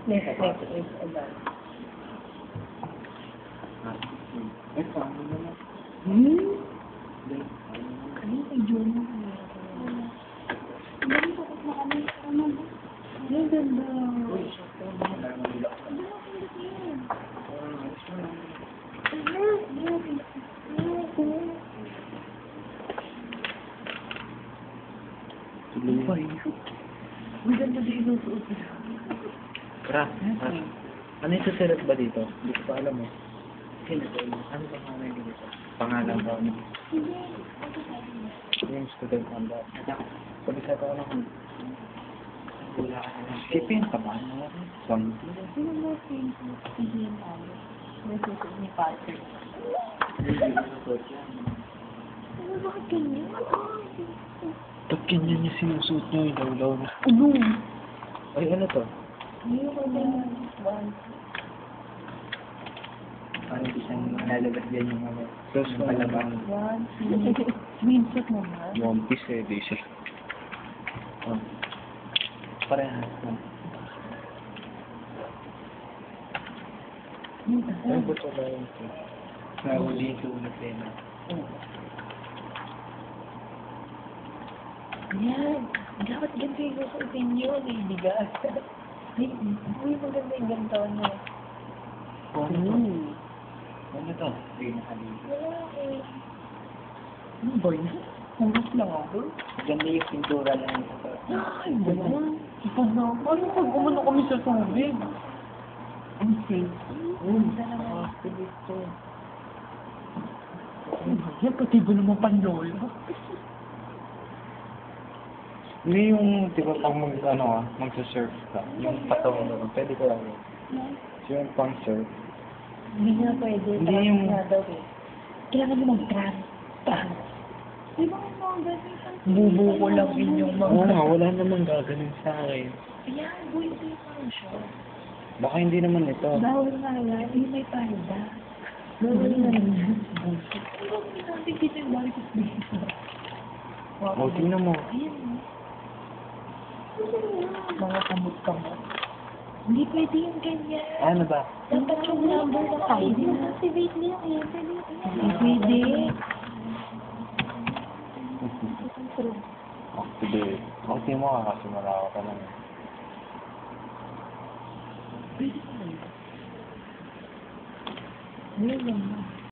Next. Ay, paano naman? Kanina yun. Ang ganda. Ang ganda din inusuot nila. Ano yung susunod ba dito? Hindi ko pa alam eh. Ano ba pangalan dito? Pangalan ba? Yung student number. Pag-isap ako naman. Wala ka naman. Skipin ka ba? Something. Sino mo sabihin namin? Nasusunod ni Patrick. Ano, bakit ganyan? Ba't ganyan yung sinusuot nyo yung lawlaw na? Ano? Ay, ano to? Hindi ko na one. Ano di siyang lalabas din yung ano? Close mo palabang. One, two. Screenshot mo na. One piece eh, di siya. Oh. Parehas na. Ay, buto ba yung ito? Nahuli yung sulat eh na. Yan. Dapat ganito yung susuotin nyo. Bibigas. Ay, maganda yung ganito niya. Ano to? Hindi nakalimutan. Wala eh. Ano ba yun? Purot lang ako. Ganda yung pintura lang ito. Ay, ganda. Ito na. Paano pag umano kami sa tubig? Ang safe. Ganda naman. Ito. Yan, pati ba naman panlolo? Hindi yung, di ba, pang magsa-surf ka. Yung patawang naman, pwede ko lang yun. Yung pang-surf. Hindi nga pwede. Hindi Trans yung- nga daw eh. Kailangan mo mag-trans. Di ba yung mga ganito? Bubo ko lang inyong mga... Oo nga, wala namang gaganin sa akin. Ayan, buhay ko yung siya. Baka hindi naman ito. Bawal nga yan. Hindi may palda. Bawal nga yan. Bullshit. Pero hindi natin kita yung balik ko dito. O, tingnan mo. Ayan. Mga kamot-kamot. Hindi pwede yung ganyan. Ano ba? Dapat yung number na ID na. Activate niya. Ayan, pwede. Hindi pwede. Activate. Okay mo ka kasi malawa ka lang. Pwede pa rin. Ayan lang.